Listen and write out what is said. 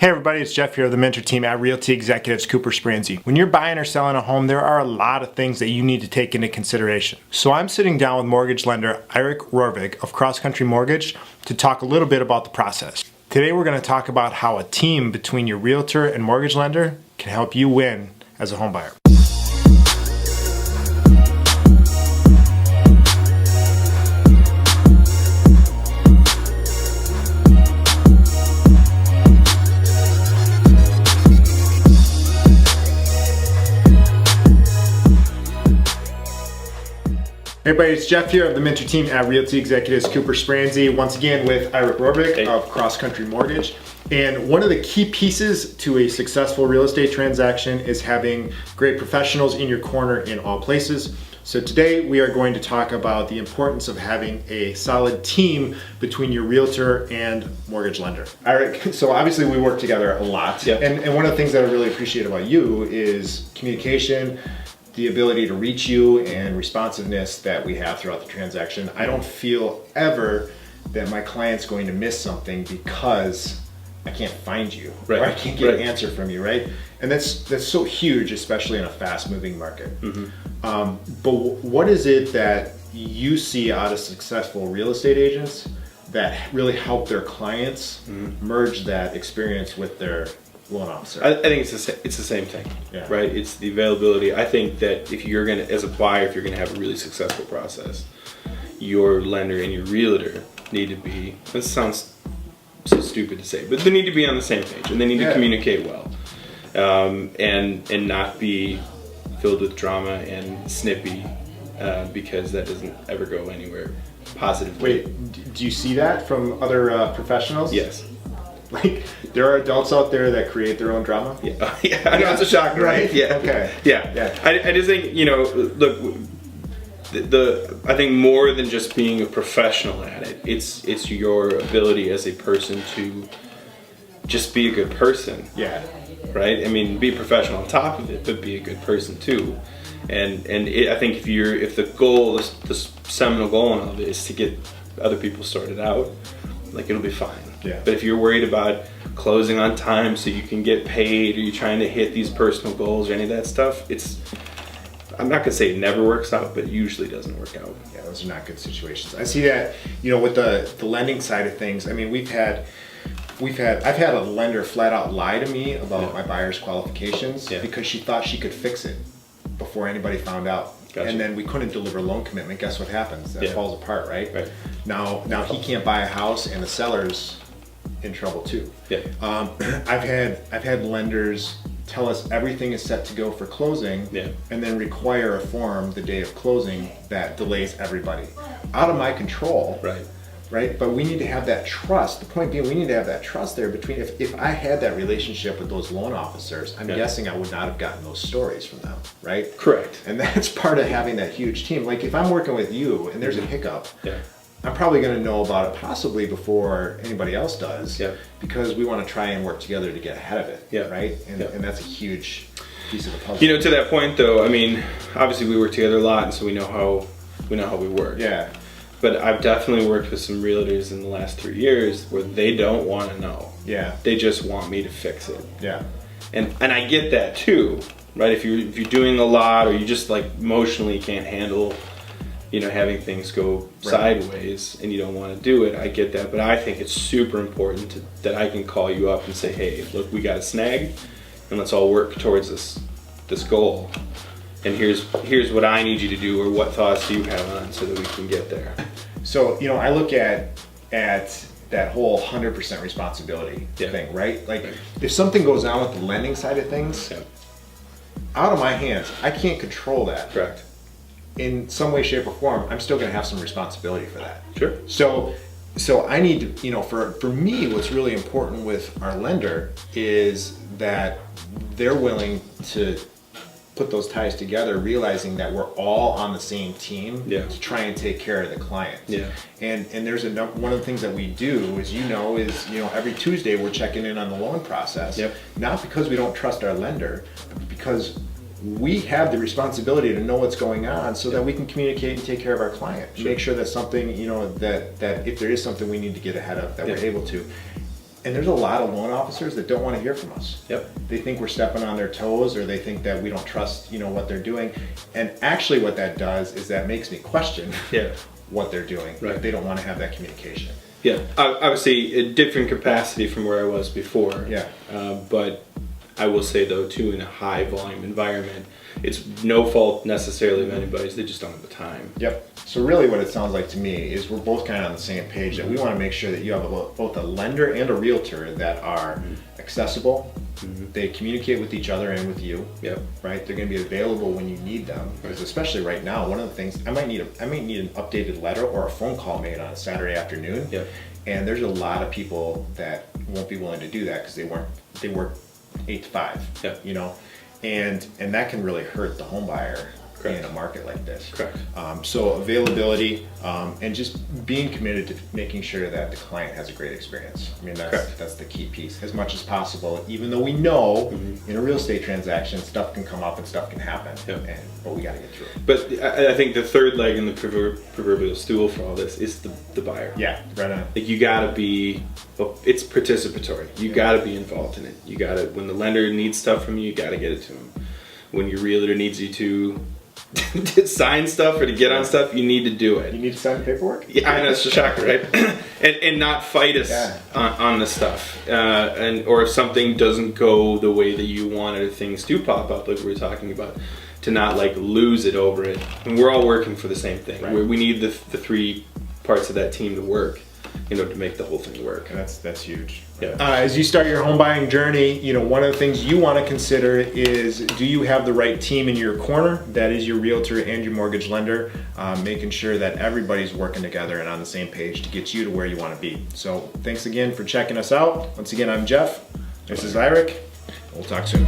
Hey everybody, it's Jeff here of the mentor team at Realty Executives Cooper Spransey. When you're buying or selling a home, there are a lot of things that you need to take into consideration. So I'm sitting down with mortgage lender Eirik of Cross Country Mortgage to talk a little bit about the process. Today we're going to talk about how a team between your realtor and mortgage lender can help you win as a home buyer. Hey everybody, it's Jeff here of the mentor team at Realty Executives Cooper Spransey, once again with Eirik of Cross Country Mortgage. And one of the key pieces to a successful real estate transaction is having great professionals in your corner in all places. So today we are going to talk about the importance of having a solid team between your realtor and mortgage lender. Eirik, so obviously we work together a lot. Yep. And one of the things that I really appreciate about you is communication, the ability to reach you, and responsiveness that we have throughout the transaction. I don't feel ever that my client's going to miss something because I can't find you, right, or I can't get an answer from you, right? And that's so huge, especially in a fast-moving market. But what is it that you see out of successful real estate agents that really help their clients merge that experience with their loan officer? I think it's the same thing, right? It's the availability. I think that if you're gonna, as a buyer, if you're gonna have a really successful process, your lender and your realtor need to be, this sounds so stupid to say, but they need to be on the same page, and they need to communicate well, and not be filled with drama and snippy, because that doesn't ever go anywhere positively. Wait, do you see that from other professionals? Yes. Like, there are adults out there that create their own drama? Yeah, I know, it's a shock, right? Yeah. Okay. Yeah. I just think, look, I think more than just being a professional at it, it's your ability as a person to just be a good person. Yeah. Right? I mean, be a professional on top of it, but be a good person too. And I think if the goal, the seminal goal in all of it is to get other people sorted out, like, it'll be fine. Yeah. But if you're worried about closing on time so you can get paid, or you're trying to hit these personal goals or any of that stuff, I'm not gonna say it never works out, but it usually doesn't work out. Yeah, those are not good situations. I see that, with the lending side of things. I mean, I've had a lender flat out lie to me about my buyer's qualifications because she thought she could fix it before anybody found out. Gotcha. And then we couldn't deliver a loan commitment. Guess what happens? That falls apart, right? Right. Now he can't buy a house, and the seller's in trouble too. Yeah. I've had lenders tell us everything is set to go for closing, and then require a form the day of closing that delays everybody. Out of my control. Right? But we need to have that trust. The point being, we need to have that trust there between, if I had that relationship with those loan officers, I'm guessing I would not have gotten those stories from them, right? Correct. And that's part of having that huge team. Like, if I'm working with you and there's a hiccup, I'm probably going to know about it possibly before anybody else does, because we want to try and work together to get ahead of it, right? And that's a huge piece of the puzzle. To that point though, I mean, obviously we work together a lot, and so we know how we work. Yeah. But I've definitely worked with some realtors in the last 3 years where they don't want to know. Yeah. They just want me to fix it. Yeah. And I get that too, right? If you're doing a lot, or you just like emotionally can't handle, having things go sideways, and you don't want to do it, I get that. But I think it's super important that I can call you up and say, hey, look, we got a snag, and let's all work towards this goal. And here's what I need you to do, or what thoughts do you have on it, so that we can get there. So, I look at that whole 100% responsibility thing, right? Like, if something goes on with the lending side of things, out of my hands, I can't control that. Correct. In some way, shape, or form, I'm still gonna have some responsibility for that. Sure. So I need to, for me, what's really important with our lender is that they're willing to put those ties together, realizing that we're all on the same team to try and take care of the client. And there's one of the things that we do is every Tuesday we're checking in on the loan process. Not because we don't trust our lender, but because we have the responsibility to know what's going on, so that we can communicate and take care of our client. Make sure that something, that if there is something we need to get ahead of, that we're able to. And there's a lot of loan officers that don't want to hear from us. Yep. They think we're stepping on their toes, or they think that we don't trust, what they're doing. And actually what that does is that makes me question what they're doing. Right. They don't want to have that communication. Yeah, obviously a different capacity from where I was before. Yeah. But I will say though too, in a high volume environment, it's no fault necessarily of anybody's, they just don't have the time. Yep. So really what it sounds like to me is we're both kind of on the same page, that we want to make sure that you have both a lender and a realtor that are accessible. They communicate with each other and with you. Yep. Right? They're going to be available when you need them. Because especially right now, one of the things, I might need an updated letter or a phone call made on a Saturday afternoon. Yep. And there's a lot of people that won't be willing to do that because they work 8 to 5. Yep. And that can really hurt the home buyer. Correct. In a market like this. Correct. So availability and just being committed to making sure that the client has a great experience. I mean, that's the key piece, as much as possible, even though we know in a real estate transaction, stuff can come up and stuff can happen, but we got to get through it. But I think the third leg in the proverbial stool for all this is the buyer. Yeah, right on. Like you gotta be, it's participatory. You gotta be involved in it. You gotta, when the lender needs stuff from you gotta get it to them. When your realtor needs you to sign stuff or to get on stuff, you need to do it. You need to sign the paperwork? Yeah, I know, it's a shocker, right? and not fight us on the stuff. Or if something doesn't go the way that you wanted, or things do pop up like we were talking about, to not like lose it over it. And we're all working for the same thing. Right. We need the three parts of that team to work, to make the whole thing work. And that's huge. Yeah. As you start your home buying journey, one of the things you want to consider is, do you have the right team in your corner? That is your realtor and your mortgage lender, making sure that everybody's working together and on the same page to get you to where you want to be. So thanks again for checking us out. Once again, I'm Jeff. This is Eirik. We'll talk soon.